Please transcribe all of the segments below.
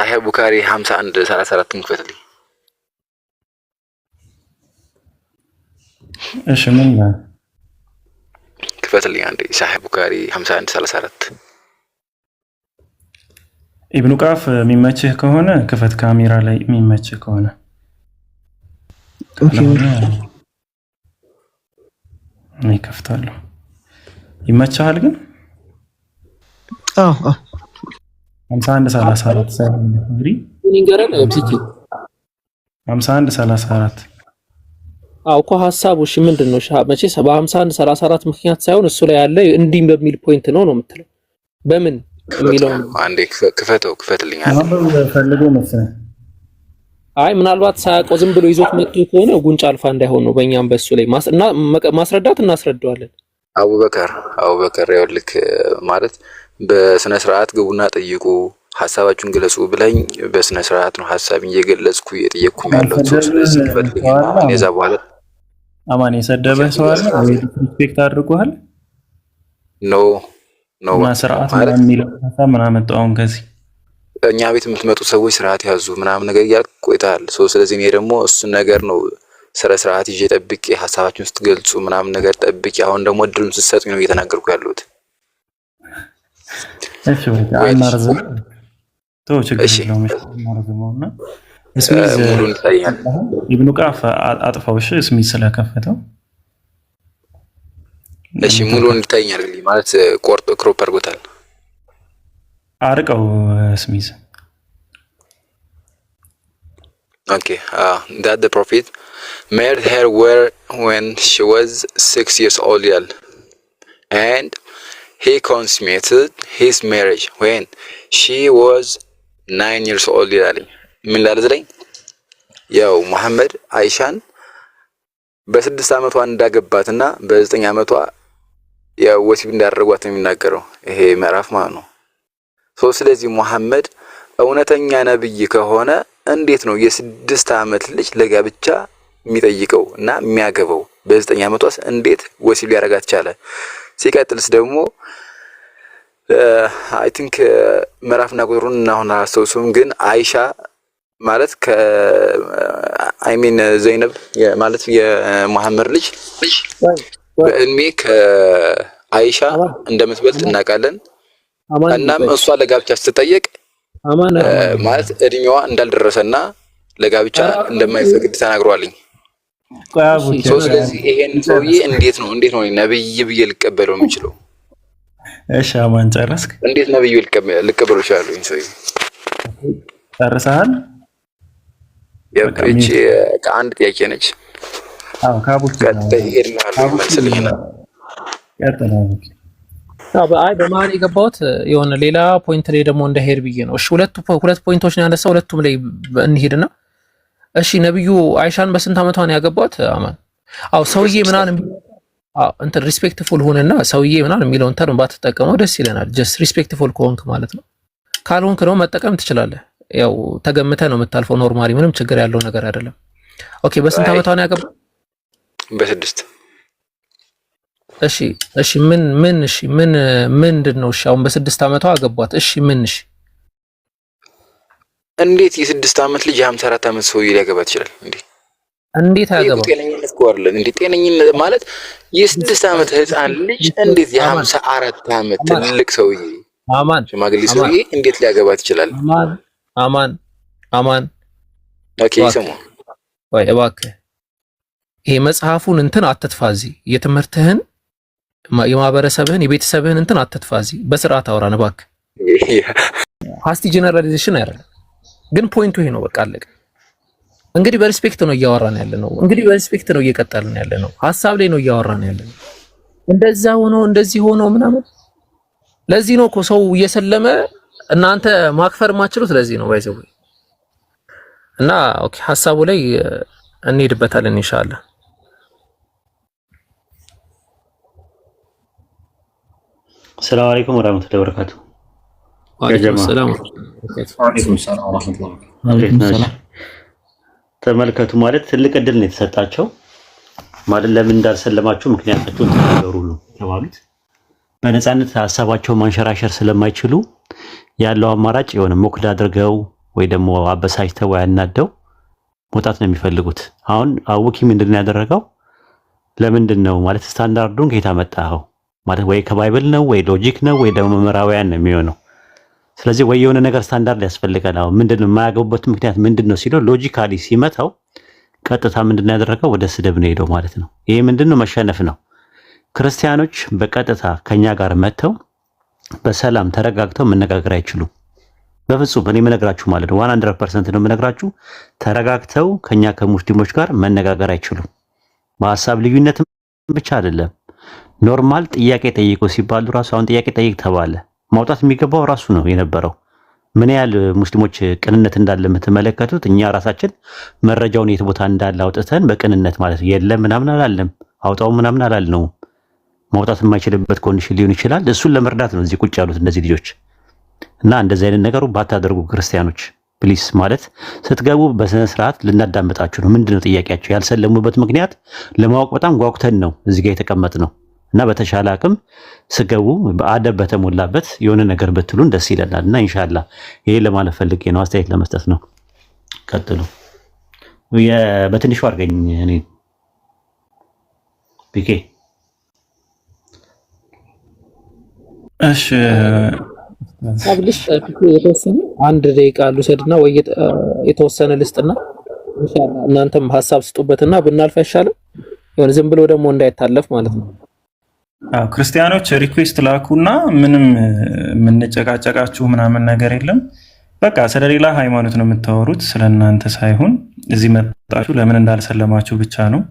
ሳሒህ ቡኻሪ 51:34 ክፈትልኝ። እሺ ምን ይላል? ክፈትልኝ አንዴ። ሳሒህ ቡኻሪ 51:34 ኢብኑ ቃፍ የሚመችህ ከሆነ ክፈት፣ ካሜራ ላይ የሚመችህ ከሆነ እኔ ከፍታለሁ። ይመችሃል ግን? አዎ 51:34 ሳይሆን እንግዲህ ይንገረን እብሲቲ 51:34 እኮ ሀሳቡ እሺ ምንድነው? መቼስ በ51:34 ምክንያት ሳይሆን እሱ ላይ ያለ እንዲህ በሚል ፖይንት ነው የምትለው። በምን የሚለው አንዴ ክፈትልኝ። ፈልጎ መሰለኝ። አይ ምናልባት ሳያውቀው ዝም ብሎ ይዞት መጥቶ ከሆነ ጉንጭ አልፋ እንዳይሆን ነው። በእኛም በሱ ላይ ማስረዳት እናስረዳዋለን። አቡበከር ይኸውልህ ማለት በስነ ስርዓት ግቡና ጠይቁ፣ ሀሳባችሁን ግለጹ ብለኝ በስነ ስርዓት ነው ሀሳብን እየገለጽኩ እየጠየቅኩኝ ያለሁት። ስለዚህ ክፈትልኝ። እዛ በኋላ አማን የሰደበ ሰው አለ ወይ? ሪስፔክት አድርጎሃል? ኖ ስርዓት የሚለው ሀሳብ ምን አመጣው? አሁን ከዚህ እኛ ቤት የምትመጡ ሰዎች ስርዓት ያዙ ምናምን ነገር እያልኩ ቆይተሃል። ስለዚህ እኔ ደግሞ እሱን ነገር ነው ስርዓት ይዤ ጠብቄ ሀሳባችሁን ስትገልጹ ምናምን ነገር ጠብቄ፣ አሁን ደግሞ እድሉን ስትሰጡኝ ነው እየተናገርኩ ያለሁት። እሺ አናርዝም ተው፣ ችግር የለውም። አናርዝመውና ስሚዝ ሙሉን ታያል። ኢብኑ ቃፍ አጥፋው። እሺ ስሚዝ ስለከፈተው እሺ ሙሉን ታያል ማለት ቆርጦ ክሮፕ አድርጎታል። አርቀው ስሚዝ Okay, that the Prophet married her when she was 6 years old, and he consummated his marriage when she was 9 years old. ምን ላልዝለኝ ያው መሐመድ አይሻን በ6 ዓመቷ እንዳገባትና በ9 ዓመቷ ያው ወሲብ እንዳደረጓት ነው የሚናገረው ይሄ ምዕራፍ ማለት ነው። ስለዚህ መሐመድ እውነተኛ ነብይ ከሆነ እንዴት ነው የ6 ዓመት ልጅ ለጋብቻ የሚጠይቀው እና የሚያገባው? በ9 ዓመቷስ እንዴት ወሲብ ሊያረጋት ቻለ? ሲቀጥልስ ደግሞ አይ ቲንክ ምዕራፍና ቁጥሩን አሁን አላስተውሱም፣ ግን አይሻ ማለት ዘይነብ ማለት የመሐመድ ልጅ በእድሜ ከአይሻ እንደምትበልጥ እናውቃለን። እናም እሷ ለጋብቻ ስትጠየቅ ማለት እድሜዋ እንዳልደረሰና ለጋብቻ እንደማይፈቅድ ተናግሯልኝ። ስለዚህ ይሄን ሰውዬ እንዴት ነው ነብይ ብዬ ልቀበለው የምችለው? እሺ አማን ጨረስክ? እንዴት ነብይ ልቀበለው ይችላል? ይሄን ሰውዬ ጨርሰሃል? እቺ ከአንድ ጥያቄ ነች። ካቡት ቀጥታ ይሄድልሃል መልስልኝና አይ በመሀል የገባሁት የሆነ ሌላ ፖይንት ላይ ደግሞ እንደሄድ ብዬ ነው። እሺ ሁለት ፖይንቶች ነው ያነሳው፣ ሁለቱም ላይ እንሄድና እሺ ነብዩ አይሻን በስንት ዓመቷ ነው ያገባት? አማን ሰውዬ ምናምን እንትን ሪስፔክትፉል ሆነና ሰውዬ ምናምን የሚለውን ተርም ባትጠቀመው ደስ ይለናል። ጀስት ሪስፔክትፉል ከሆንክ ማለት ነው። ካልሆንክ ነው መጠቀም ትችላለህ። ያው ተገምተህ ነው የምታልፈው። ኖርማሊ ምንም ችግር ያለው ነገር አይደለም። ኦኬ በስንት ዓመቷ ነው ያገባት? በ6 እሺ ምንድን ነው? እሺ አሁን በ6 ዓመቷ አገቧት። እሺ እንዴት የ6 ዓመት ልጅ የ54 ዓመት ሰውዬ ሊያገባት ይችላል? እንዴት አያገባም? ጤነኝነት እኮ አይደለም እንዴ? ጤነኝነት ማለት የ6 ዓመት ህፃን ልጅ እንዴት የ54 ዓመት ትልቅ ሰውዬ ሽማግሌ ሰውዬ እንዴት ሊያገባት ይችላል? አማን ኦኬ ሰሙ ወይ እባክህ ይሄ መጽሐፉን እንትን አትጥፋዚ። የትምህርትህን የማህበረሰብህን የቤተሰብህን እንትን አትጥፋዚ። በስርዓት አውራን እባክህ። ሀስቲ ጀነራላይዜሽን አይደለም ግን ፖይንቱ ይሄ ነው። በቃ አለቀ። እንግዲህ በሪስፔክት ነው እያወራን ያለ ነው። እንግዲህ በሪስፔክት ነው እየቀጠልን ያለ ነው። ሐሳብ ላይ ነው እያወራን ያለ ነው። እንደዛ ሆኖ እንደዚህ ሆኖ ምናምን ለዚህ ነው እኮ ሰው እየሰለመ እናንተ ማክፈር ማችሉት ለዚህ ነው ባይዘው እና ኦኬ ሐሳቡ ላይ እንሄድበታለን ኢንሻአላህ። ሰላም አለይኩም ወራህመቱላሂ ወበረካቱ። ወአለይኩም ሰላም ወራህመቱላሂ። ተመልከቱ ማለት ትልቅ እድል ነው የተሰጣቸው ማለት ለምን እንዳልሰለማችሁ ምክንያታቸውን ተናገሩ ነው ተባሉት። በነፃነት ሐሳባቸው ማንሸራሸር ስለማይችሉ ያለው አማራጭ የሆነ ሞክድ አድርገው ወይ ደግሞ አበሳጭተው ያናደው መውጣት ነው የሚፈልጉት። አሁን አቡኪ ምንድነው ያደረገው? ለምንድን ነው ማለት ስታንዳርዱን ከየት አመጣኸው ማለት ወይ ከባይብል ነው ወይ ሎጂክ ነው ወይ ደግሞ መመራዊያን ነው የሚሆነው። ስለዚህ ወይ የሆነ ነገር ስታንዳርድ ያስፈልጋል። አሁን ምንድነው የማያገቡበት ምክንያት ምንድነው ሲለው ሎጂካሊ ሲመታው ቀጥታ ምንድነው ያደረገው? ወደ ስድብ ነው ሄደው ማለት ነው። ይሄ ምንድነው? መሸነፍ ነው። ክርስቲያኖች በቀጥታ ከኛ ጋር መተው በሰላም ተረጋግተው መነጋገር አይችሉም። በፍጹም እኔ የምነግራችሁ ማለት ነው 100% ነው የምነግራችሁ። ተረጋግተው ከኛ ከሙስሊሞች ጋር መነጋገር አይችሉም። በሐሳብ ልዩነት ብቻ አይደለም፣ ኖርማል ጥያቄ ጠይቁ ሲባሉ ራሱ አሁን ጥያቄ ጠይቅ ተባለ፣ ማውጣት የሚገባው ራሱ ነው የነበረው። ምን ያህል ሙስሊሞች ቅንነት እንዳለ የምትመለከቱት፣ እኛ ራሳችን መረጃውን የት ቦታ እንዳለ አውጥተን በቅንነት ማለት የለም ምናምን አላለም፣ አውጣው ምናምን አላልነው። ማውጣት የማይችልበት ኮንዲሽን ሊሆን ይችላል። እሱን ለመርዳት ነው እዚህ ቁጭ ያሉት እነዚህ ልጆች። እና እንደዚህ አይነት ነገሩ ባታደርጉ ክርስቲያኖች ፕሊስ። ማለት ስትገቡ በስነ ስርዓት ልናዳምጣችሁ ነው። ምንድነው ጥያቄያቸው? ያልሰለሙበት ምክንያት ለማወቅ በጣም ጓጉተን ነው እዚህ ጋር የተቀመጥነው። እና በተሻለ አቅም ስገቡ በአደብ በተሞላበት የሆነ ነገር ብትሉን ደስ ይለናል። እና ኢንሻአላህ ይሄ ለማለት ፈልጌ ነው፣ አስተያየት ለመስጠት ነው። ቀጥሉ። በትንሹ አድርገኝ እኔ ቢኬ። እሺ አብልሽ የተወሰነ አንድ ደቂቃ ልውሰድና ወይ የተወሰነ ልስጥና ኢንሻአላህ እናንተም ሐሳብ ስጡበትና ብናልፍ አይሻልም? የሆነ ዝም ብሎ ደግሞ እንዳይታለፍ ማለት ነው። ክርስቲያኖች ሪኩዌስት ላኩና ምንም የምንጨቃጨቃችሁ ምናምን ነገር የለም። በቃ ስለሌላ ሃይማኖት ነው የምታወሩት፣ ስለእናንተ ሳይሆን እዚህ መጣችሁ ለምን እንዳልሰለማችሁ ብቻ ነው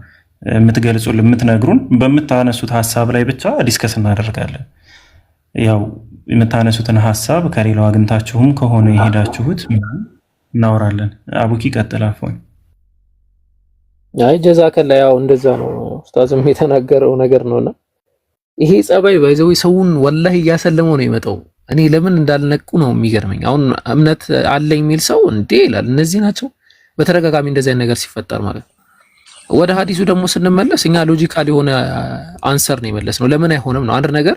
የምትገልጹልን፣ የምትነግሩን። በምታነሱት ሐሳብ ላይ ብቻ ዲስከስ እናደርጋለን። ያው የምታነሱትን ሐሳብ ከሌላው አግኝታችሁም ከሆነ የሄዳችሁት እናወራለን። አቡኪ ቀጥል። አፎን አይ ጀዛከላ። ያው እንደዛ ነው ኡስታዝም የተናገረው ነገር ነውና ይሄ ጸባይ ባይዘው ሰውን ወላሂ እያሰለመው ነው የመጣው። እኔ ለምን እንዳልነቁ ነው የሚገርመኝ። አሁን እምነት አለኝ የሚል ሰው እንዴ ይላል። እነዚህ ናቸው በተደጋጋሚ እንደዚህ አይነት ነገር ሲፈጠር ማለት ነው። ወደ ሐዲሱ ደግሞ ስንመለስ እኛ ሎጂካል የሆነ አንሰር ነው የመለስነው። ለምን አይሆንም ነው። አንድ ነገር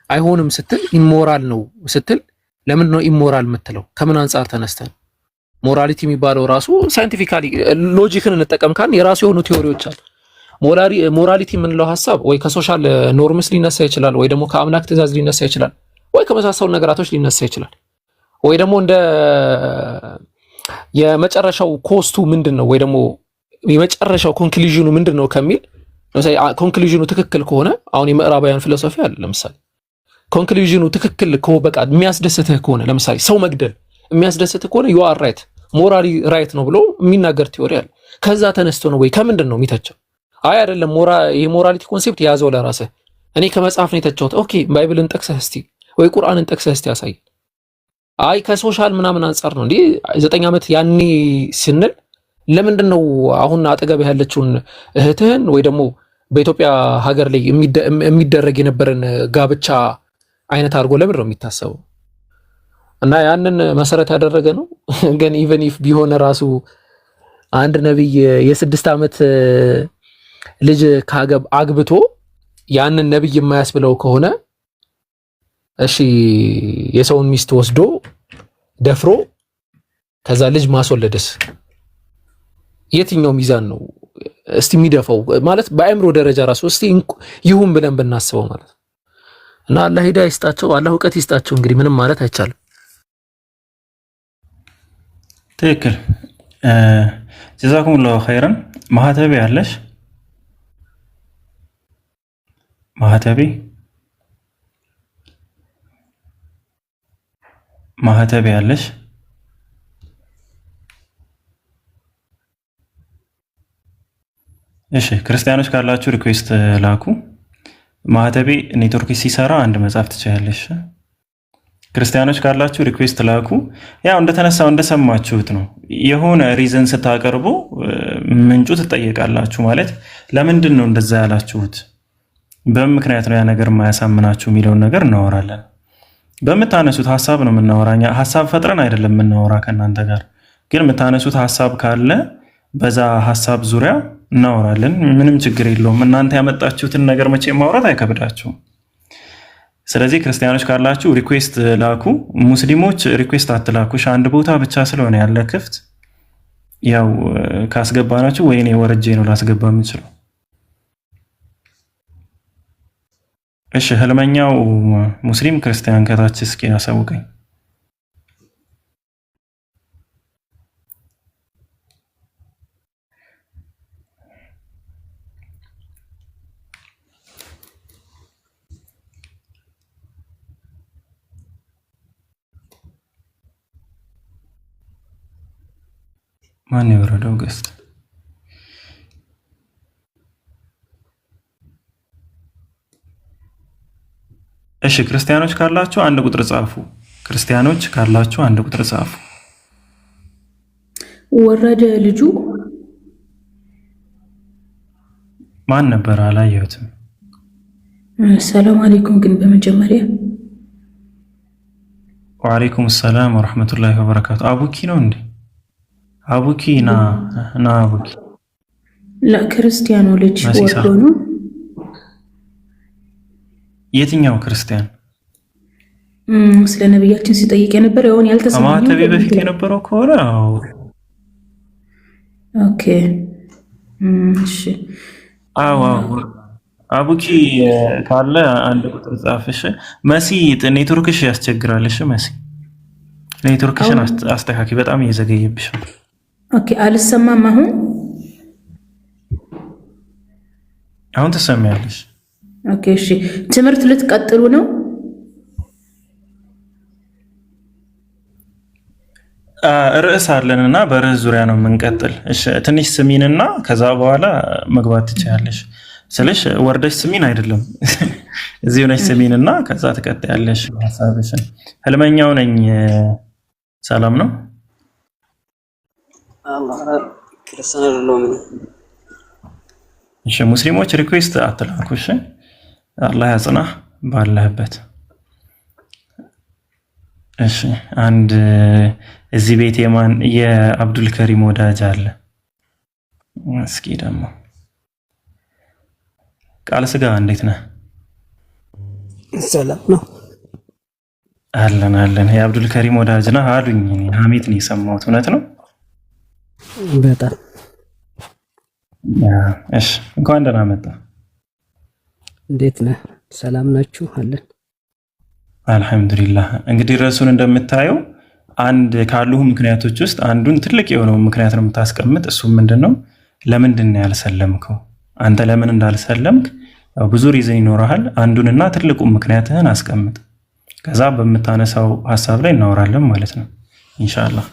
አይሆንም ስትል ኢሞራል ነው ስትል ለምን ነው ኢሞራል የምትለው? ከምን አንጻር ተነስተን? ሞራሊቲ የሚባለው ራሱ ሳይንቲፊካሊ ሎጂክን እንጠቀም ካልን የራሱ የሆኑ ቲዮሪዎች አሉ። ሞራሊቲ የምንለው ሐሳብ ወይ ከሶሻል ኖርምስ ሊነሳ ይችላል፣ ወይ ደግሞ ከአምላክ ትእዛዝ ሊነሳ ይችላል፣ ወይ ከመሳሰሉ ነገራቶች ሊነሳ ይችላል፣ ወይ ደግሞ እንደ የመጨረሻው ኮስቱ ምንድነው፣ ወይ ደግሞ የመጨረሻው ኮንክሉዥኑ ምንድነው ከሚል ለምሳሌ ኮንክሉዥኑ ትክክል ከሆነ አሁን የምዕራባውያን ፊሎሶፊ አለ። ለምሳሌ ኮንክሉዥኑ ትክክል በቃ የሚያስደስትህ ከሆነ ለምሳሌ ሰው መግደል የሚያስደስትህ ከሆነ you are right ሞራሊ ራይት ነው ብሎ የሚናገር ቲዮሪ አለ። ከዛ ተነስቶ ነው ወይ ከምንድን ነው የሚተቸው? አይ አይደለም የሞራሊቲ ኮንሴፕት ያዘው ለራስህ። እኔ ከመጽሐፍ ነው የተቸውት። ኦኬ ባይብልን ጠቅሰህ እስቲ ወይ ቁርአንን ጠቅሰህ እስቲ ያሳይ። አይ ከሶሻል ምናምን አንፃር ነው እንዴ 9 ዓመት ያኔ ስንል ለምንድን ነው አሁን አጠገብ ያለችውን እህትህን ወይ ደግሞ በኢትዮጵያ ሀገር ላይ የሚደረግ የነበረን ጋብቻ አይነት አድርጎ ለምን ነው የሚታሰበው? እና ያንን መሰረት ያደረገ ነው። ግን ኢቨን ኢፍ ቢሆን ራሱ አንድ ነብይ የ6 ዓመት ልጅ አግብቶ ያንን ነብይ የማያስብለው ከሆነ እሺ የሰውን ሚስት ወስዶ ደፍሮ ከዛ ልጅ ማስወለደስ የትኛው ሚዛን ነው እስቲ የሚደፋው? ማለት በአእምሮ ደረጃ ራሱ እስቲ ይሁን ብለን ብናስበው ማለት ነው። እና አላህ ሂዳያ ይስጣቸው፣ አላህ እውቀት ይስጣቸው። እንግዲህ ምንም ማለት አይቻልም። ትክክል። ጀዛኩሙላሁ ኸይረን። ማህተቤ አለሽ? ማህተቤ አለሽ? እሺ ክርስቲያኖች ካላችሁ ሪኩዌስት ላኩ። ማህተቤ ኔትወርክ ሲሰራ አንድ መጻፍ ትችላለሽ። ክርስቲያኖች ካላችሁ ሪኩዌስት ላኩ። ያው እንደተነሳው እንደሰማችሁት ነው። የሆነ ሪዝን ስታቀርቡ ምንጩ ትጠየቃላችሁ። ማለት ለምንድን ነው እንደዛ ያላችሁት፣ በምን ምክንያት ነው ያ ነገር የማያሳምናችሁ የሚለውን ነገር እናወራለን። በምታነሱት ሐሳብ ነው የምናወራኛ። ሐሳብ ፈጥረን አይደለም የምናወራ ከእናንተ ጋር። ግን የምታነሱት ሐሳብ ካለ በዛ ሐሳብ ዙሪያ እናወራለን። ምንም ችግር የለውም። እናንተ ያመጣችሁትን ነገር መቼ ማውራት አይከብዳችሁም። ስለዚህ ክርስቲያኖች ካላችሁ ሪኩዌስት ላኩ። ሙስሊሞች ሪኩዌስት አትላኩሽ። አንድ ቦታ ብቻ ስለሆነ ያለ ክፍት ያው ካስገባናችሁ ወይ እኔ ወረጄ ነው ላስገባ የምችለው። እሺ ህልመኛው ሙስሊም ክርስቲያን ከታች እስኪ ያሳውቀኝ። ማን የወረደው ገስት? እሺ ክርስቲያኖች ካላችሁ አንድ ቁጥር ጻፉ። ክርስቲያኖች ካላችሁ አንድ ቁጥር ጻፉ። ወረደ ልጁ ማን ነበር? አላየሁትም። ሰላም አለይኩም። ግን በመጀመሪያ ወአለይኩም ሰላም ወራህመቱላሂ ወበረካቱ። አቡኪ ነው እንዴ? አቡኪ ና አቡኪ ለክርስቲያኑ ልጅ ወርዶ ነው። የትኛው ክርስቲያን? ስለ ነብያችን ሲጠይቅ የነበረ ያውን ያልተሰማኝ ከማተቤ በፊት የነበረው ከሆነ ኦኬ እሺ። አዎ አቡኪ ካለ አንድ ቁጥር ጻፍሽ። መሲ ኔትወርክሽ ያስቸግራልሽ። መሲ ኔትወርክሽን አስተካኪ፣ በጣም እየዘገየብሽ ነው። ኦኬ አልሰማም። አሁን ትሰሚያለሽ? ኦኬ እሺ። ትምህርት ልትቀጥሉ ነው? ርዕስ አለንና በርዕስ ዙሪያ ነው የምንቀጥል። እሺ ትንሽ ስሚንና ከዛ በኋላ መግባት ትችያለሽ። ስልሽ ወርደሽ ስሚን አይደለም እዚሁ ነሽ ስሚንና ከዛ ትቀጥያለሽ ሐሳብሽን። ህልመኛው ነኝ። ሰላም ነው? አላህ ክርስቲያን አይደለም። እሺ ሙስሊሞች ሪኩዌስት አትላኩ። እሺ አላህ ያጽናህ ባለህበት። እሺ አንድ እዚህ ቤት የአብዱል ከሪም ወዳጅ አለ። እስኪ ደግሞ ቃል ስጋ እንዴት ነህ? ሰላም ነው አለን። የአብዱል ከሪም ወዳጅ ነህ አሉኝ። ሀሜት ነው የሰማሁት። እውነት ነው? በጣም እሺ እንኳን ደህና መጣ። እንዴት ነህ? ሰላም ናችሁ? አለን አልሐምዱሊላህ። እንግዲህ ርዕሱን እንደምታየው አንድ ካሉ ምክንያቶች ውስጥ አንዱን ትልቅ የሆነው ምክንያት ነው የምታስቀምጥ። እሱም ምንድነው? ለምንድን ነው ያልሰለምከው? አንተ ለምን እንዳልሰለምክ ብዙ ሪዝን ይኖርሃል። አንዱንና ትልቁ ምክንያትህን አስቀምጥ። ከዛ በምታነሳው ሀሳብ ላይ እናወራለን ማለት ነው ኢንሻአላህ።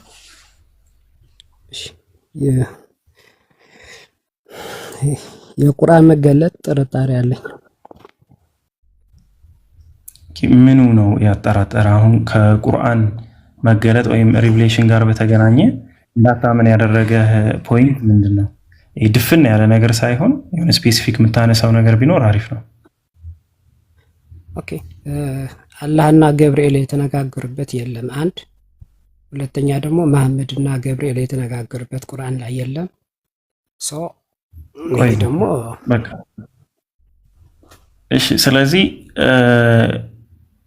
የቁርአን መገለጥ ጥርጣሬ አለኝ። ምኑ ነው ያጠራጠረ? አሁን ከቁርአን መገለጥ ወይም ሪቪሌሽን ጋር በተገናኘ እንዳታምን ያደረገ ፖይንት ምንድን ነው? ድፍን ያለ ነገር ሳይሆን የሆነ ስፔሲፊክ የምታነሳው ነገር ቢኖር አሪፍ ነው። ኦኬ አላህና ገብርኤል የተነጋገሩበት የለም አንድ። ሁለተኛ ደግሞ መሐመድና ገብርኤል የተነጋገሩበት ቁርአን ላይ የለም። ይሄ ደግሞ በቃ እሺ። ስለዚህ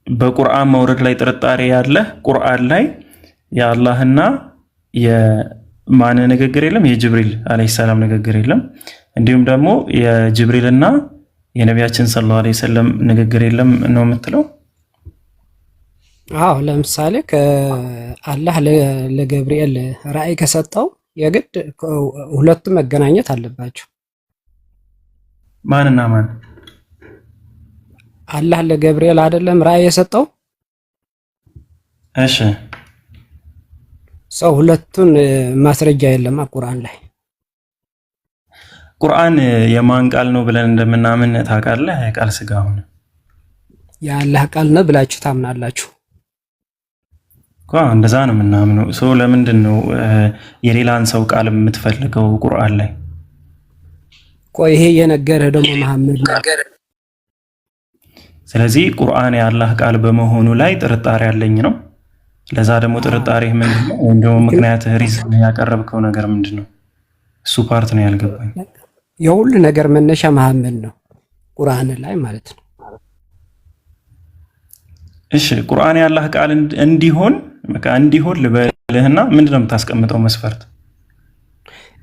በቁርአን መውረድ ላይ ጥርጣሬ ያለ ቁርአን ላይ የአላህና የማን ንግግር የለም? የጅብሪል አለይሂ ሰላም ንግግር የለም። እንዲሁም ደግሞ የጅብሪልና የነቢያችን ሰለላሁ ዐለይሂ ወሰለም ንግግር የለም ነው የምትለው? አዎ ለምሳሌ ከአላህ ለገብርኤል ራእይ ከሰጠው የግድ ሁለቱም መገናኘት አለባቸው። ማንና ማን? አላህ ለገብርኤል አይደለም ራእይ የሰጠው? እሺ ሰው ሁለቱን ማስረጃ የለም ቁርአን ላይ። ቁርአን የማን ቃል ነው ብለን እንደምናምን ታውቃለህ? ቃል ስጋ ሆነ የአላህ ቃል ነው ብላችሁ ታምናላችሁ? እንደዛ ነው የምናምነው። ለምንድን ነው የሌላን ሰው ቃል የምትፈልገው ቁርአን ላይ? ይሄ የነገረ ደግሞ መሐመድ ነው። ስለዚህ ቁርአን የአላህ ቃል በመሆኑ ላይ ጥርጣሬ ያለኝ ነው። ለዛ ደግሞ ጥርጣሬ ምንድነው? ወይም ደግሞ ምክንያትህ ሪዝን ያቀረብከው ነገር ምንድነው? እሱ ፓርት ነው ያልገባኝ። የሁሉ ነገር መነሻ መሐመድ ነው ቁርአን ላይ ማለት ነው። እሺ ቁርአን ያላህ ቃል እንዲሆን በቃ እንዲሆን ልበልህና ምንድነው የምታስቀምጠው መስፈርት?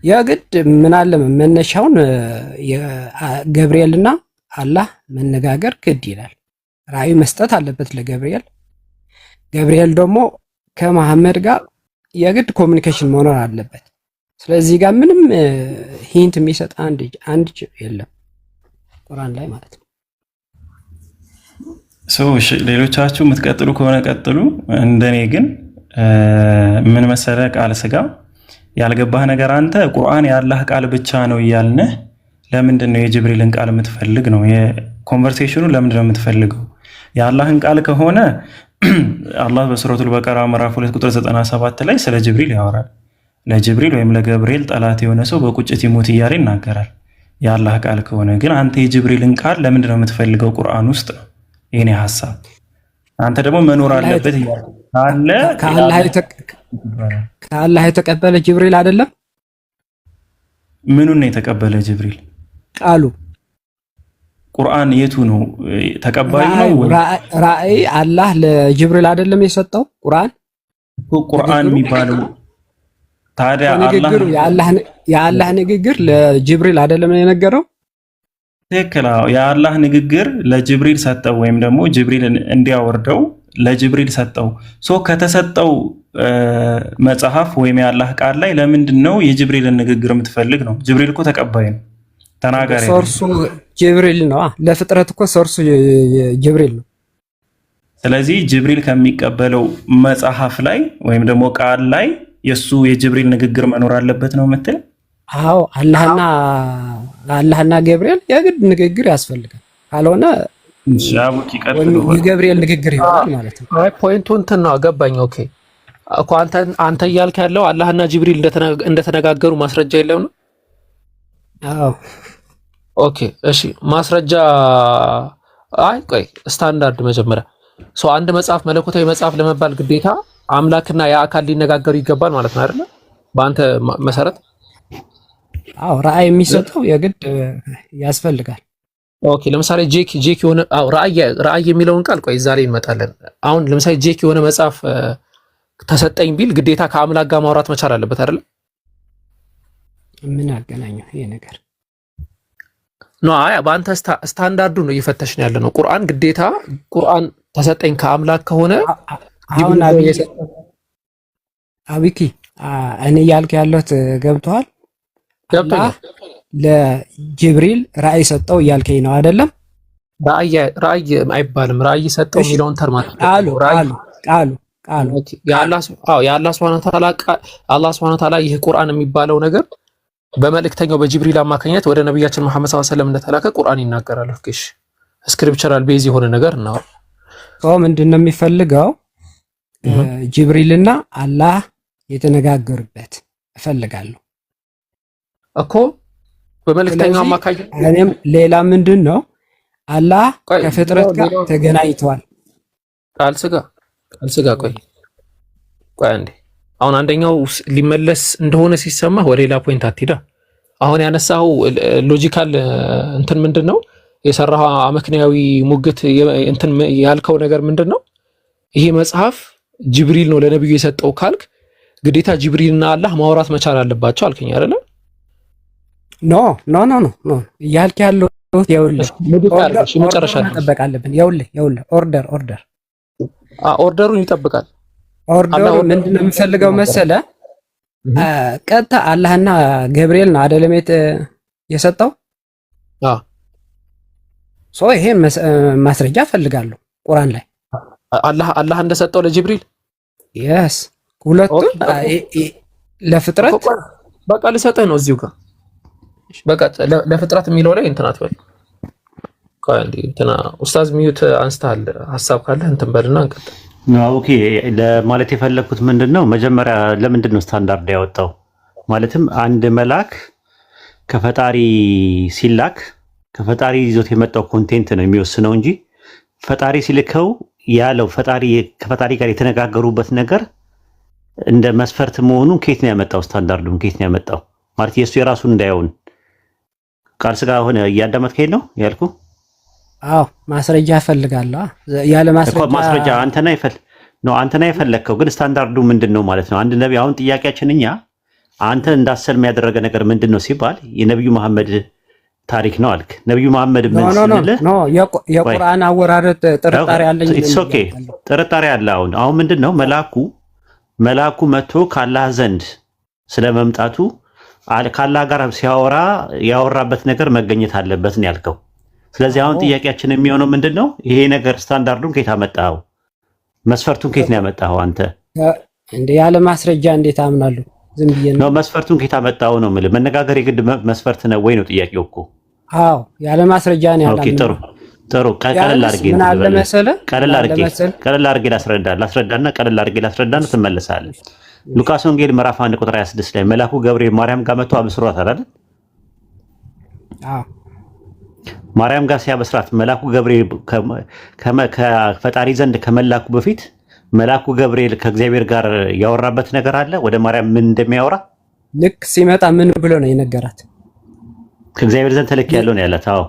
የግድ ምን አለ መነሻውን ገብርኤልና አላህ መነጋገር ግድ ይላል። ራእይ መስጠት አለበት ለገብርኤል። ገብርኤል ደግሞ ከመሐመድ ጋር የግድ ኮሚኒኬሽን መኖር አለበት። ስለዚህ ጋር ምንም ሂንት የሚሰጥ አንድ የለም ቁርአን ላይ ማለት ነው። እሺ ሌሎቻችሁ የምትቀጥሉ ከሆነ ቀጥሉ። እንደኔ ግን ምን መሰለ ቃል ስጋ ያልገባህ ነገር አንተ ቁርአን የአላህ ቃል ብቻ ነው እያልነህ ለምንድን ነው የጅብሪልን ቃል የምትፈልግ ነው? የኮንቨርሴሽኑ ለምንድን ነው የምትፈልገው? የአላህን ቃል ከሆነ አላህ በሱረቱል በቀራ ምዕራፍ 2 ቁጥር 97 ላይ ስለ ጅብሪል ያወራል። ለጅብሪል ወይም ለገብርኤል ጠላት የሆነ ሰው በቁጭት ይሞት እያለ ይናገራል። የአላህ ቃል ከሆነ ግን አንተ የጅብሪልን ቃል ለምንድን ነው የምትፈልገው? ቁርአን ውስጥ ነው የኔ ሐሳብ። አንተ ደግሞ መኖር አለበት ካለ ከአላህ የተቀበለ ጅብሪል አይደለም። ምኑን ነው የተቀበለ ጅብሪል? ቃሉ ቁርአን የቱ ነው ተቀባዩ ነው? ራእይ አላህ ለጅብሪል አይደለም የሰጠው ቁርአን የሚባለው ታዲያ የአላህ ንግግር ለጅብሪል አይደለም የነገረው? ትክክል። የአላህ ንግግር ለጅብሪል ሰጠው፣ ወይም ደግሞ ጅብሪል እንዲያወርደው ለጅብሪል ሰጠው። ከተሰጠው መጽሐፍ ወይም የአላህ ቃል ላይ ለምንድን ነው የጅብሪልን ንግግር የምትፈልግ ነው? ጅብሪል እኮ ተቀባይ ነው፣ ተናጋሪ ነው። ሶርሱ ጅብሪል ነው። ለፍጥረት እኮ ሶርሱ ጅብሪል ነው። ስለዚህ ጅብሪል ከሚቀበለው መጽሐፍ ላይ ወይም ደግሞ ቃል ላይ የሱ የጅብሪል ንግግር መኖር አለበት ነው የምትል? አዎ አላህና ገብርኤል የግድ ንግግር ያስፈልጋል። ካልሆነ የገብርኤል ንግግር ይሆናል ማለት ነው። አይ ፖይንቱ እንትን ነው አገባኝ። ኦኬ እኮ አንተ እያልክ ያለው አላህና ጅብሪል እንደተነጋገሩ ማስረጃ የለም ነው? አዎ ኦኬ እሺ ማስረጃ። አይ ቆይ ስታንዳርድ መጀመሪያ አንድ መጽሐፍ መለኮታዊ መጽሐፍ ለመባል ግዴታ አምላክና የአካል ሊነጋገሩ ይገባል ማለት ነው አይደል? በአንተ መሰረት አዎ ራእይ የሚሰጠው የግድ ያስፈልጋል። ኦኬ ለምሳሌ ጄክ የሆነ ራእይ የሚለውን ቃል ቆይ ዛሬ እንመጣለን። አሁን ለምሳሌ ጄክ የሆነ መጽሐፍ ተሰጠኝ ቢል ግዴታ ከአምላክ ጋር ማውራት መቻል አለበት አይደል? ምን አገናኘው ይሄ ነገር? አይ በአንተ ስታንዳርዱ ነው እየፈተሽን ያለ ነው። ግዴታ ቁርአን ተሰጠኝ ከአምላክ ከሆነ አሁን አቢኪ እኔ ያልክ ያለሁት ገብቷል? ገብቶኛል። ለጅብሪል ራእይ ሰጠው እያልከኝ ነው አይደለም? ራእይ አይባልም። ራእይ ሰጠው የሚለውን ተርማት ቃሉ የአላህ ሱብሓነሁ ወተዓላ ይህ ቁርአን የሚባለው ነገር በመልእክተኛው በጅብሪል አማካኝነት ወደ ነብያችን መሐመድ ሰለላሁ ዐለይሂ ወሰለም እንደተላከ ቁርአን ይናገራል። ኦኬሽ ስክሪፕቸራል ቤዝ የሆነ ነገር ነው። ምንድነው የሚፈልገው? ጅብሪልና አላህ የተነጋገሩበት እፈልጋለሁ እኮ በመልእክተኛው አማካኝነት። እኔም ሌላ ምንድነው አላህ ከፍጥረት ጋር ተገናኝቷል። ቃል ስጋ ቆይ አንዴ አሁን አንደኛው ሊመለስ እንደሆነ ሲሰማ ወደ ሌላ ፖይንት አትሄዳ። አሁን ያነሳው ሎጂካል እንትን ምንድነው የሰራው አመክንያዊ ሙግት እንትን ያልከው ነገር ምንድነው? ይሄ መጽሐፍ ጅብሪል ነው ለነብዩ የሰጠው ካልክ ግዴታ ጅብሪልና አላህ ማውራት መቻል አለባቸው አልከኝ አይደለ? ኖ ያልክ ያለው ይኸውልህ መጨረሻ መጠበቅ አለብን። ይኸውልህ ኦርደሩን ይጠብቃል። ኦርደሩ ምንድነው የሚፈልገው መሰለ? ቀጥታ አላህና ገብርኤል ነው አይደለም የሰጠው? ይሄን ማስረጃ ፈልጋለሁ ቁርአን ላይ አላህ እንደሰጠው ለጅብሪል yes ሁለቱም ለፍጥረት በቃ ልሰጠህ ነው እዚሁ ጋር በቃ ለፍጥረት የሚለው ላይ እንትን አትበል። እንትና ኡስታዝ ሚዩት አንስታል ሐሳብ ካለ እንትን በልና እንቀጥል። ኦኬ ለማለት የፈለኩት ምንድነው መጀመሪያ ለምንድነው ስታንዳርድ ያወጣው? ማለትም አንድ መልአክ ከፈጣሪ ሲላክ ከፈጣሪ ይዞት የመጣው ኮንቴንት ነው የሚወስነው እንጂ ፈጣሪ ሲልከው ያለው ከፈጣሪ ጋር የተነጋገሩበት ነገር እንደ መስፈርት መሆኑን ከየት ነው ያመጣው? ስታንዳርዱን ከየት ነው ያመጣው? ማለት የሱ የራሱን እንዳይሆን ቃል ስጋ ሆነ እያዳመጥከኝ ነው ያልኩ? አዎ ማስረጃ እፈልጋለሁ። ያለ ማስረጃ አንተና የፈለግከው ግን ስታንዳርዱ ምንድነው ማለት ነው? አንድ ነብይ አሁን ጥያቄያችን እኛ አንተ እንዳሰልም ያደረገ ነገር ምንድነው ሲባል የነብዩ መሐመድ ታሪክ ነው አልክ። ነብዩ መሐመድ ምን ስንልህ የቁርአን አወራረድ ጥርጣሬ አለኝ። ኦኬ ጥርጣሬ አለ። አሁን ምንድነው መላኩ መጥቶ ካላህ ዘንድ ስለመምጣቱ ካላህ ጋር ሲያወራ ያወራበት ነገር መገኘት አለበት ነው ያልከው። ስለዚህ አሁን ጥያቄያችን የሚሆነው ምንድነው ይሄ ነገር ስታንዳርዱን ከየት አመጣኸው? መስፈርቱን ከየት ነው ያመጣኸው አንተ? እንደ ያለ ማስረጃ እንዴት አምናለሁ? ዝም ብዬ ነው። መስፈርቱን ከየት አመጣኸው ነው የምልህ። መነጋገር የግድ መስፈርት ነው ወይ ነው ጥያቄው እኮ። አዎ ያለ ማስረጃ ነው ያለው። ኦኬ ጥሩ ቀለል አድርጌ ላስረዳና ላስረዳና ትመለሳለህ። ሉቃስ ወንጌል ምዕራፍ 1 ቁጥር 26 ላይ መልአኩ ገብርኤል ማርያም ጋር መጥቶ አብስሯታል አይደል? አዎ ማርያም ጋር ሲያበስራት መልአኩ ገብርኤል ከፈጣሪ ዘንድ ከመላኩ በፊት መልአኩ ገብርኤል ከእግዚአብሔር ጋር ያወራበት ነገር አለ። ወደ ማርያም ምን እንደሚያወራ ልክ ሲመጣ ምን ብሎ ነው የነገራት? ከእግዚአብሔር ዘንድ ተልክ ያለው ነው ያላት። አዎ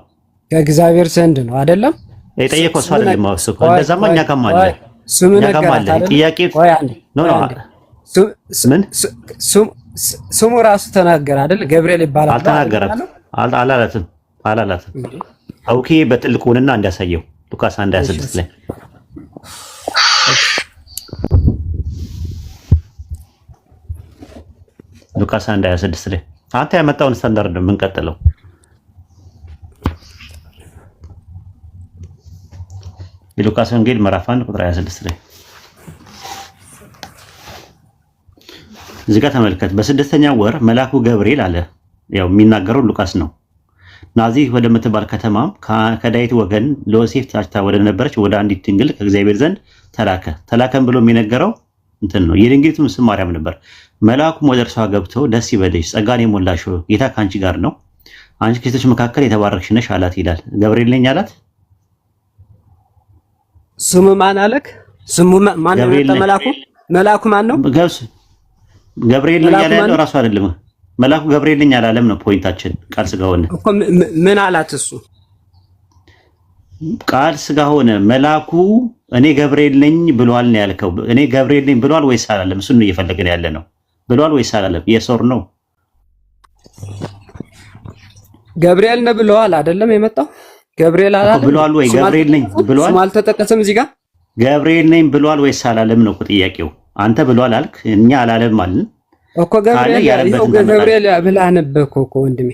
ከእግዚአብሔር ዘንድ ነው አይደለም? የጠየቀው እሱ አይደለም። ማውስኮ እንደዛማ እኛ ጋርም አለ። ስሙ ነገራት ጥያቄ ስሙ ራሱ ተናገረ አይደል? ገብርኤል ይባላል። አልተናገራትም አላላትም። አውኬ በጥልቁንና እንዲያሳየው ሉቃስ 1:26 ላይ ሉቃስ 1:26 ላይ አንተ ያመጣውን ስታንዳርድ ነው የምንቀጥለው። የሉቃስ ወንጌል ምዕራፍ 1 ቁጥር 26 ላይ እዚህ ጋር ተመልከት። በስድስተኛው ወር መልአኩ ገብርኤል አለ። ያው የሚናገረው ሉቃስ ነው። ናዚህ ወደምትባል ከተማም ከዳዊት ወገን ለዮሴፍ ታጭታ ወደ ነበረች ወደ አንዲት ድንግል ከእግዚአብሔር ዘንድ ተላከም ብሎ የሚነገረው እንትን ነው። የድንግሊቱም ስም ማርያም ነበር። መልአኩም ወደ እርሷ ገብቶ ደስ ይበልሽ፣ ጸጋን የሞላሽ ጌታ ከአንቺ ጋር ነው፣ አንቺ ከሴቶች መካከል የተባረክሽ ነሽ አላት ይላል። ገብርኤል ነኝ አላት። ስሙ ማን አለክ? ስሙ ማን ነው? መልአኩ ማን ነው? ገብርኤል ነኝ ያለው ራሱ አይደለም። መልአኩ ገብርኤል ነኝ አላለም ነው ፖይንታችን። ቃል ስጋ ሆነ እኮ ምን አላት? እሱ ቃል ስጋ ሆነ። መልአኩ እኔ ገብርኤል ነኝ ብሏል ነው ያልከው። እኔ ገብርኤል ነኝ ብሏል ወይስ አላለም? እሱን እየፈለግን ያለ ነው። ብሏል ወይስ አላለም? የሶር ነው። ገብርኤል ነው ብሏል አይደለም የመጣው? ገብርኤል አላለም ብሏል ወይ? ገብርኤል ነኝ ብሏል? ስም አልተጠቀሰም እዚህ ጋር። ገብርኤል ነኝ ብሏል ወይስ አላለም ነው ጥያቄው። አንተ ብሏል አልክ፣ እኛ አላለም አልን እኮ። ገብርኤል ብለህ አነበብክ እኮ ወንድሜ።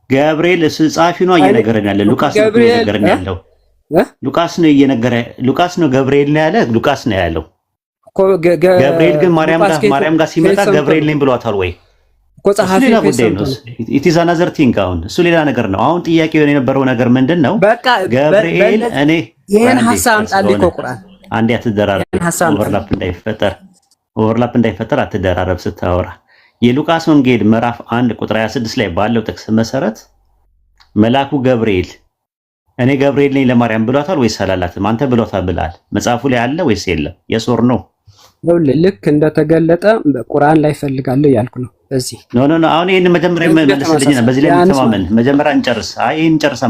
ገብርኤል ጻፊ ነው እየነገረን ያለ። ሉቃስ ነው እየነገረን ያለው። ሉቃስ ነው ገብርኤል ነው ያለ። ሉቃስ ነው ያለው እኮ። ገብርኤል ግን ማርያም ጋር ሲመጣ ገብርኤል ነኝ ብሏታል ወይ እኮ? ጸሐፊ ነው። ኢት ኢዝ አናዘር ቲንግ። አሁን እሱ ሌላ ነገር ነው። አሁን ጥያቄው የነበረው ነገር ምንድነው? ገብርኤል እኔ ይሄን ሐሳብ አምጣልኝ እኮ ቁርአን አንዴ አትደራረብ፣ ኦቨርላፕ እንዳይፈጠር አትደራረብ ስታወራ። የሉቃስ ወንጌል ምዕራፍ 1 ቁጥር 26 ላይ ባለው ጥቅስ መሰረት መልአኩ ገብርኤል እኔ ገብርኤል ነኝ ለማርያም ብሏታል ወይስ አላላትም? አንተ ብሏታል ብላል። መጽሐፉ ላይ አለ ወይስ የለም? የሶር ነው። ልክ እንደተገለጠ በቁርአን ላይ ፈልጋለሁ ያልኩ ነው። በዚህ ኖ አሁን ይሄን መጀመሪያ መልስልኝና በዚህ ላይ እንተማመን። መጀመሪያ እንጨርስ። ይሄን እንጨርሳ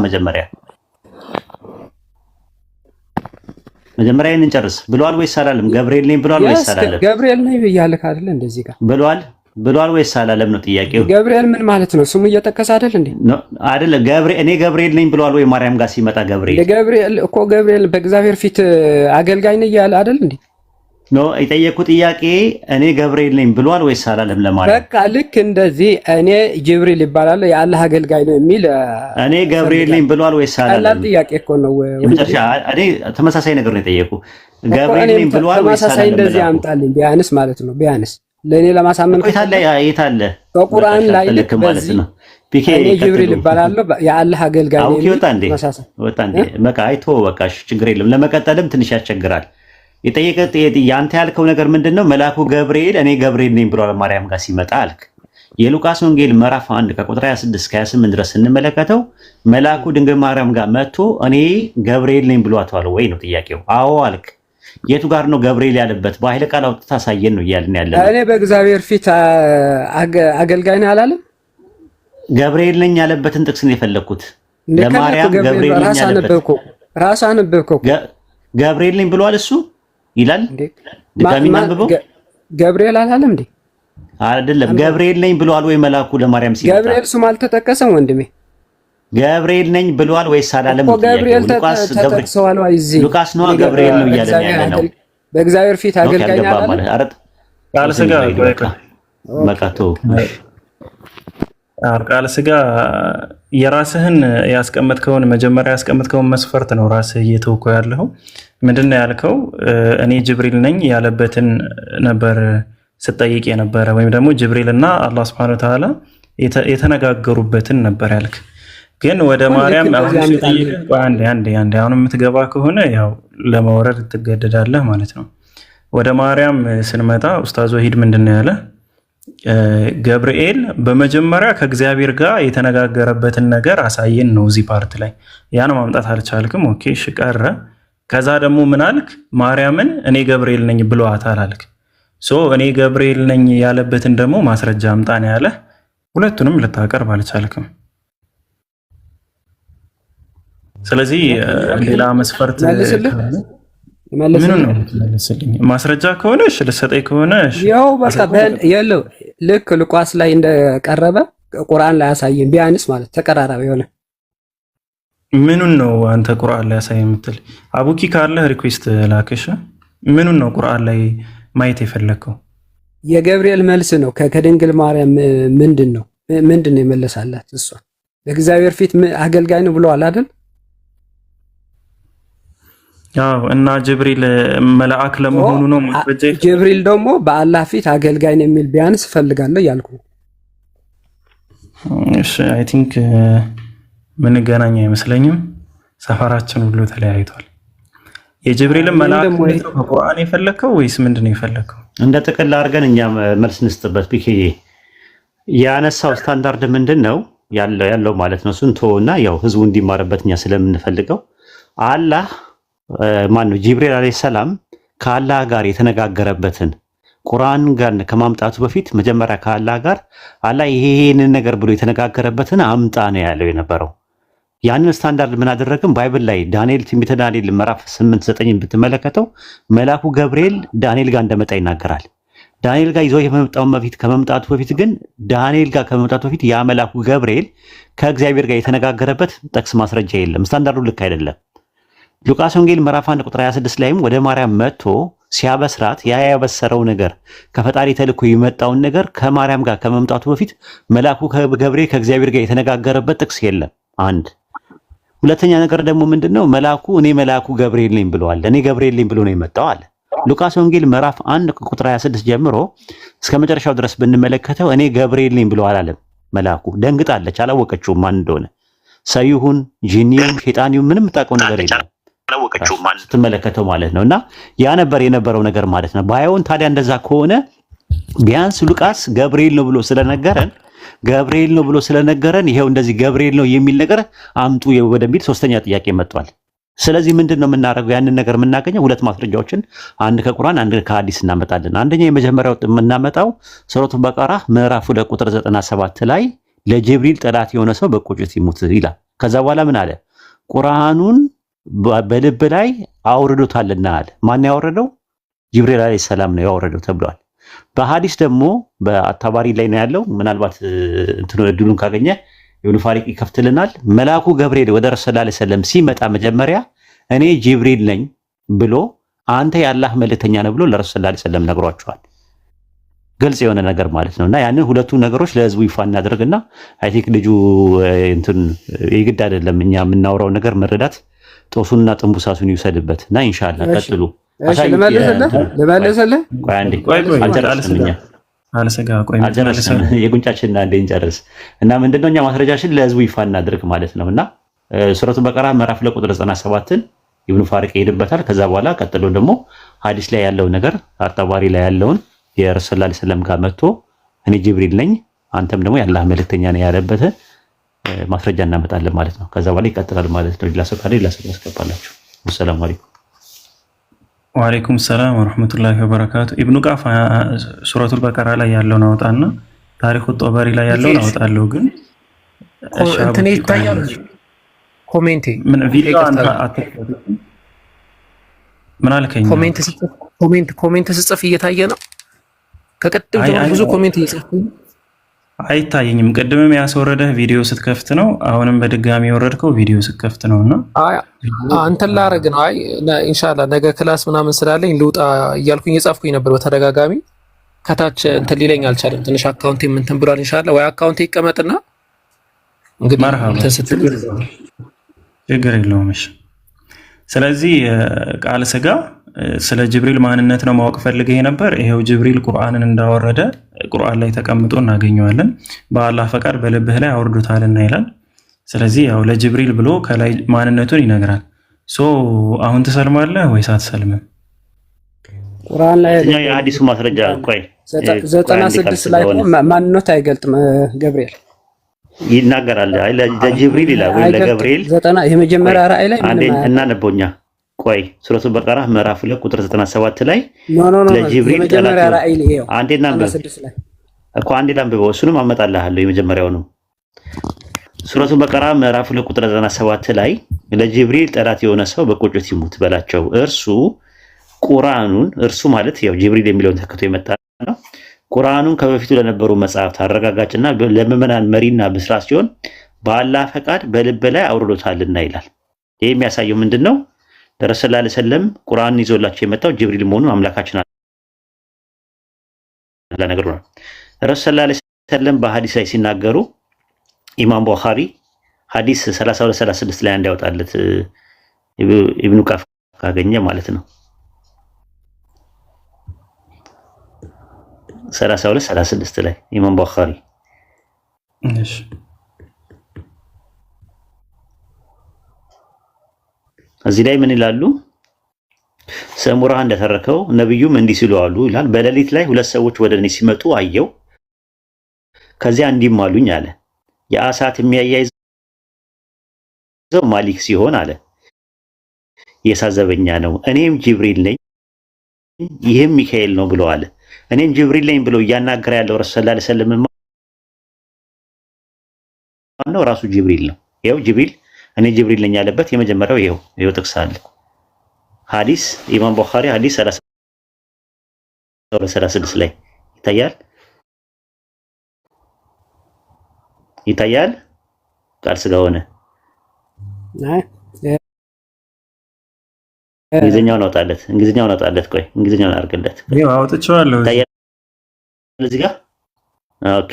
መጀመሪያ ይሄን እንጨርስ። ብሏል ወይስ አላለም? ገብርኤል ነኝ ብሏል ወይስ አላለም? ገብርኤል ነኝ ብያለህ አይደል? እንደዚህ ጋር ብሏል ወይስ አላለም ነው ጥያቄው። ገብርኤል ምን ማለት ነው? ስሙ እየጠቀሰ አይደል እንዴ? አይደለ? እኔ ገብርኤል ነኝ ብሏል ወይ? ማርያም ጋር ሲመጣ ገብርኤል በእግዚአብሔር ፊት አገልጋይ ነኝ እያለ አይደል እንዴ? ኖ የጠየቁ ጥያቄ እኔ ገብርኤል ነኝ ብሏል ወይስ አላለም ለማርያም። በቃ ልክ እንደዚህ እኔ ጅብሪል ይባላል የአላህ አገልጋይ ነው የሚል እኔ ገብርኤል ነኝ ብሏል ወይስ አላለም ጥያቄ እኮ ነው። የመጨረሻ እኔ ተመሳሳይ ነገር ነው የጠየቁ። ገብርኤል ነኝ ብሏል ወይስ አላለም? ተመሳሳይ እንደዚህ አምጣልኝ ቢያንስ ማለት ነው። ቢያንስ ለኔ ለማሳመን የት አለ በቁርአን ላይ ልክ ማለት ነው። እኔ ጅብሪል ይባላል የአላህ አገልጋይ ነው የሚል ወጣ እንዴ በቃ አይቶ በቃ ችግር የለም። ለመቀጠልም ትንሽ ያስቸግራል። የጠየቀ ያንተ ያልከው ነገር ምንድነው? መልአኩ ገብርኤል እኔ ገብርኤል ነኝ ብሏል ማርያም ጋር ሲመጣ አልክ። የሉቃስ ወንጌል ምዕራፍ 1 ከቁጥር 26 እስከ 28 ድረስ ስንመለከተው መልአኩ ድንግል ማርያም ጋር መጥቶ እኔ ገብርኤል ነኝ ብሏታል ወይ ነው ጥያቄው። አዎ አልክ። የቱ ጋር ነው ገብርኤል ያለበት? በኃይለ ቃል አውጥተህ ታሳየን ነው እያልን ያለነው። እኔ በእግዚአብሔር ፊት አገልጋይ ነኝ አላለም? ገብርኤል ነኝ ያለበትን ጥቅስ ነው የፈለኩት። ለማርያም ገብርኤል ነኝ ያለበት ራስ አነበብከው ገብርኤል ነኝ ብሏል እሱ ይላል። ድጋሚ እናንብበው። ገብርኤል አላለም እንዴ? አይደለም ገብርኤል ነኝ ብሏል ወይ መልአኩ ለማርያም ሲመጣ? ገብርኤል ስም አልተጠቀሰም ወንድሜ። ገብርኤል ነኝ ብሏል ወይስ አላለም? ገብርኤል ተጠቅሰዋል ወይ? እዚህ ሉቃስ ነው ገብርኤል ነው እያለ ያለው። በእግዚአብሔር ፊት አገልጋይ አለ ቃል ሥጋ መቃቶ ቃል ሥጋ የራስህን ያስቀመጥከውን መጀመሪያ ያስቀመጥከውን መስፈርት ነው ራስህ እየተወከው ያለው። ምንድነው ያልከው? እኔ ጅብሪል ነኝ ያለበትን ነበር ስጠይቅ የነበረ ወይም ደግሞ ጅብሪል እና አላህ Subhanahu Wa Ta'ala የተነጋገሩበትን ነበር ያልክ። ግን ወደ ማርያም አሁን ሲጠይቅ አንዴ አሁን የምትገባ ከሆነ ያው ለመውረድ ትገደዳለህ ማለት ነው። ወደ ማርያም ስንመጣ ኡስታዝ ወሂድ ምንድነው ያለ? ገብርኤል በመጀመሪያ ከእግዚአብሔር ጋር የተነጋገረበትን ነገር አሳየን ነው እዚህ ፓርት ላይ። ያን ማምጣት አልቻልክም። ኦኬ እሺ ቀረ። ከዛ ደግሞ ምን አልክ? ማርያምን እኔ ገብርኤል ነኝ ብሏታል አልክ። እኔ ገብርኤል ነኝ ያለበትን ደግሞ ማስረጃ አምጣ ነው ያለ። ሁለቱንም ልታቀርብ አልቻልክም። ስለዚህ ሌላ መስፈርት መልስልኝ። ማስረጃ ከሆነ እሺ ልሰጠኝ ከሆነ እሺ ያው በቃ ያለው ልክ ሉቃስ ላይ እንደቀረበ ቁርአን ላይ ያሳየን ቢያንስ ማለት ተቀራራቢ የሆነ ምኑን ነው አንተ ቁርአን ላይ ያሳየን የምትል? አቡኪ ካለ ሪኩዌስት ላክሽ። ምኑን ነው ቁርአን ላይ ማየት የፈለከው? የገብርኤል መልስ ነው ከድንግል ማርያም ምንድነው የመለሳላት? እሷ በእግዚአብሔር ፊት አገልጋይ ነው ብለዋል አይደል? ያው እና ጅብሪል መልአክ ለመሆኑ ነው ማስረጃ። ጅብሪል ደግሞ በአላህ ፊት አገልጋይ ነው የሚል ቢያንስ ፈልጋለሁ ያልኩ። እሺ አይ ቲንክ ምን ገናኛ አይመስለኝም። ሰፈራችን ሁሉ ተለያይቷል። የጅብሪል መልአክ ነው ከቁርአን የፈለከው ወይስ ምንድነው የፈለከው? እንደ ጥቅል አድርገን እኛ መልስ እንስጥበት። ቢኬዬ ያነሳው ስታንዳርድ ምንድነው ያለው ማለት ነው። ስንቶና ያው ህዝቡ እንዲማርበት እኛ ስለምንፈልገው አላህ ማነው ጅብሪል አለይሂ ሰላም ከአላህ ጋር የተነጋገረበትን ቁርአን ጋር ከማምጣቱ በፊት መጀመሪያ ከአላህ ጋር አላህ ይሄንን ነገር ብሎ የተነጋገረበትን አምጣ ነው ያለው የነበረው። ያንን ስታንዳርድ ምን አደረግን? ባይብል ላይ ዳንኤል ትንቢተ ዳንኤል ምዕራፍ 8-9 ብትመለከተው መልአኩ ገብርኤል ዳንኤል ጋር እንደመጣ ይናገራል። ዳንኤል ጋር ይዞ ከመምጣቱ በፊት ግን ዳንኤል ጋር ከመምጣቱ በፊት ያ መልአኩ ገብርኤል ከእግዚአብሔር ጋር የተነጋገረበት ጥቅስ ማስረጃ የለም። ስታንዳርዱ ልክ አይደለም። ሉቃስ ወንጌል ምዕራፍ 1 ቁጥር 26 ላይም ወደ ማርያም መጥቶ ሲያበስራት ያበሰረው ነገር ከፈጣሪ ተልኮ የመጣውን ነገር ከማርያም ጋር ከመምጣቱ በፊት መልአኩ ገብርኤል ከእግዚአብሔር ጋር የተነጋገረበት ጥቅስ የለም። አንድ ሁለተኛ ነገር ደግሞ ምንድነው? እኔ መልአኩ ገብርኤል ነኝ ብለዋል። እኔ ገብርኤል ነኝ ብሎ ነው የመጣው አለ። ሉቃስ ወንጌል ምዕራፍ 1 ቁጥር 26 ጀምሮ እስከ መጨረሻው ድረስ ብንመለከተው እኔ ገብርኤል ነኝ ብለዋል አለ። መልአኩ ደንግጣለች፣ አላወቀችውም ማን እንደሆነ። ሰይሁን ጂኒውን ሸይጣኒውን ምንም የምታውቀው ነገር የለም ስትመለከተው ማለት ነው። እና ያ ነበር የነበረው ነገር ማለት ነው። ባይሆን ታዲያ እንደዛ ከሆነ ቢያንስ ሉቃስ ገብርኤል ነው ብሎ ስለነገረን ይሄው እንደዚህ ገብርኤል ነው የሚል ነገር አምጡ ወደሚል ሶስተኛ ጥያቄ መጥቷል። ስለዚህ ምንድነው የምናደርገው? ያንን ነገር የምናገኘው ሁለት ማስረጃዎችን አንድ ከቁርአን አንድ ከሐዲስ እናመጣለን። አንደኛ የመጀመሪያው የምናመጣው ሱረቱል በቀራ ምዕራፍ 2 ቁጥር 97 ላይ ለጅብሪል ጠላት የሆነ ሰው በቁጭት ይሙት ይላል። ከዛ በኋላ ምን አለ? ቁርአኑን በልብ ላይ አውርዶታልና አለ። ማን ያወረደው? ጅብሪል አለይሂ ሰላም ነው ያወረደው ተብሏል። በሐዲስ ደግሞ በአታባሪ ላይ ነው ያለው። ምናልባት እንትኑ እድሉን ካገኘ ኢብኑ ፋሪቅ ይከፍትልናል። መልአኩ ገብርኤል ወደ ረሱል ሰለላሁ ዐለይሂ ወሰለም ሲመጣ መጀመሪያ እኔ ጅብሪል ነኝ ብሎ አንተ የአላህ መልእክተኛ ነህ ብሎ ለረሱል ሰለላሁ ዐለይሂ ወሰለም ነግሯቸዋል። ግልጽ የሆነ ነገር ማለት ነውና ያንን ሁለቱ ነገሮች ለህዝቡ ይፋ እናደርግና አይ ቲንክ ልጁ እንትን ይግድ አይደለም እኛ የምናወራው ነገር መረዳት ጦሱንና ጥንቡሳሱን ይውሰድበት እና ኢንሻአላህ ቀጥሉ። እሺ ለማለሰለ የጉንጫችንና እንደ እንጨርስ እና ምንድነው እኛ ማስረጃችን ለህዝቡ ይፋ እናድርግ ማለት ነውና ሱረቱ በቀራ ምዕራፍ 2 ቁጥር 97ን ኢብኑ ፋሪቅ ይሄድበታል። ከዛ በኋላ ቀጥሎ ደግሞ ሐዲስ ላይ ያለው ነገር አጣባሪ ላይ ያለውን የረሱል ሰለላሁ ዐለይሂ ወሰለም ጋር መጥቶ እኔ ጅብሪል ነኝ አንተም ደግሞ የአላህ መልእክተኛ ነህ ያለበት ማስረጃ እናመጣለን ማለት ነው። ከዛ በኋላ ይቀጥላል ማለት ነው። ላሰው ካለ ላሰው ያስገባላችሁ። ሰላም አለይኩም ወአለይኩም ሰላም ወራህመቱላሂ ወበረካቱ። ኢብኑ ቃፍ ሱረቱል በቀራ ላይ ያለውን አወጣና ታሪኩ ጦበሪ ላይ ያለውን አወጣለሁ። ግን እንትን ይታያል ኮሜንቴ ምን ቪዲዮ ይቅርታ፣ አንተ አትከታተል? ምን አልከኝ? ኮሜንት ስጽፍ እየታየ ነው። ከቀደም ጀምሮ ብዙ ኮሜንት እየጻፍኩ አይታየኝም። ቅድምም ያስወረደህ ቪዲዮ ስትከፍት ነው። አሁንም በድጋሚ የወረድከው ቪዲዮ ስትከፍት ነውና አንተን ላረግ ነው። አይ ኢንሻአላህ ነገ ክላስ ምናምን ስላለኝ ልውጣ እያልኩኝ እየጻፍኩኝ ነበር በተደጋጋሚ። ከታች እንትን ሊለኝ አልቻለም። ትንሽ አካውንቴ እንትን ብሏል። ኢንሻአላህ ወይ አካውንቴ ይቀመጥና እንግዲህ እንትን ስትል ችግር የለውም። እሺ፣ ስለዚህ ቃል ስጋ ስለ ጅብሪል ማንነት ነው ማወቅ ፈልገህ ነበር። ይሄው ጅብሪል ቁርአንን እንዳወረደ ቁርአን ላይ ተቀምጦ እናገኘዋለን። በአላህ ፈቃድ በልብህ ላይ አውርዶታልና ይላል። ስለዚህ ያው ለጅብሪል ብሎ ከላይ ማንነቱን ይነግራል። አሁን ትሰልማለህ ወይስ አትሰልምም? ቁርአን ላይ የሐዲሱ ማስረጃ ቆይ 96 ላይ ማንነት አይገልጥም። ገብርኤል ይናገራል። አይ ለጅብሪል ይላል ወይ ለገብርኤል 90 የመጀመሪያ ራእይ ላይ አንዴ እናነበውኛ ቆይ ሱረቱ በቀራ ምዕራፍ 2 ቁጥር 97 ላይ ለጅብሪል የመጀመሪያ ራእይ ላይ ይሄው አንዴ እናንብብ እኮ አንዴ ላንብበው። እሱንም አመጣልሃለሁ። የመጀመሪያው ነው ሱረቱ በቀራ ምዕራፍ 2 ቁጥር 97 ላይ ለጅብሪል ጠላት የሆነ ሰው በቁጭት ይሙት በላቸው። እርሱ ቁርአኑን እርሱ ማለት ያው ጅብሪል የሚለውን ተከቶ የመጣ ነው። ቁርአኑን ከበፊቱ ለነበሩ መጽሐፍት አረጋጋጭና ለምዕመናን መሪና ብስራት ሲሆን በአላህ ፈቃድ በልብ ላይ አውርዶታልና ይላል። ይሄ የሚያሳየው ምንድነው? ረሱል ሰለላሁ ዐለይሂ ወሰለም ቁርአንን ይዞላቸው የመጣው ጅብሪል መሆኑን አምላካችን አለ ነገር ነው። ረሱል ሰለላሁ ዐለይሂ ወሰለም በሐዲስ ላይ ሲናገሩ ኢማም ቡኻሪ ሐዲስ 3236 ላይ እንዳይወጣለት ኢብኑ ቃፍ ካገኘ ማለት ነው 3236 ላይ ኢማም ቡኻሪ እሺ እዚህ ላይ ምን ይላሉ? ሰሙራ እንደተረከው ነብዩም እንዲህ ሲሉ አሉ ይላል። በሌሊት ላይ ሁለት ሰዎች ወደ እኔ ሲመጡ አየው። ከዚያ እንዲህም አሉኝ አለ። የአሳት የሚያያይዘው ማሊክ ሲሆን አለ የሳዘበኛ ነው። እኔም ጅብሪል ነኝ ይህም ሚካኤል ነው ብሎ አለ። እኔም ጅብሪል ነኝ ብሎ እያናገረ ያለው ረሱል ሰለላሁ ዐለይሂ ወሰለም ነው ራሱ ጅብሪል ነው። ይኸው ጅብሪል እኔ ጅብሪል ነኝ ያለበት የመጀመሪያው ይሄው ጥቅስ አለ። ሐዲስ ኢማም ቡኻሪ ሐዲስ 36 ላይ ይታያል ቃል ስጋ ሆነ። እንግሊዝኛውን አውጣለት ቆይ እንግሊዝኛውን አድርግለት። ይሄው አውጥቼዋለሁ እዚህ ጋር ኦኬ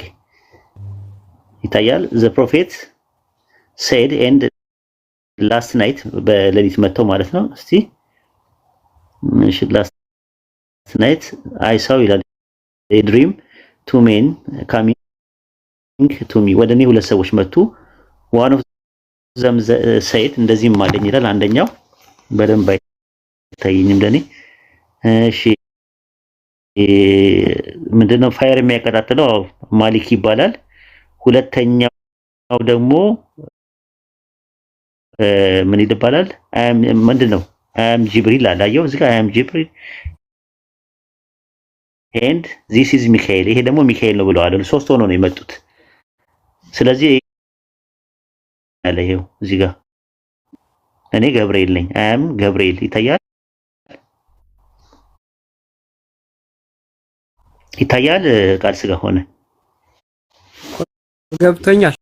ይታያል። ዘ ፕሮፌት said and last night በሌሊት መተው ማለት ነው። እስቲ እሺ last night I saw ይላል a dream two men coming to me ወደኔ ሁለት ሰዎች መጡ። one of them said እንደዚህም አለኝ ይላል። አንደኛው በደንብ አይታየኝም ለኔ። እሺ ምንድነው ፋየር የሚያቀጣጥለው ማሊክ ይባላል። ሁለተኛው ደግሞ ምን ይባላል? ምንድነው? አም ጅብሪል አላየው እዚህ ጋር አም ጅብሪል and this is ሚካኤል ይሄ ደግሞ ሚካኤል ነው ብለዋል። ሶስት ሆኖ ነው የመጡት። ስለዚህ አለ ይሄው እዚህ ጋር እኔ ገብርኤል ነኝ አም ገብርኤል ይታያል ቃል ስጋ ሆነ ገብቶኛል።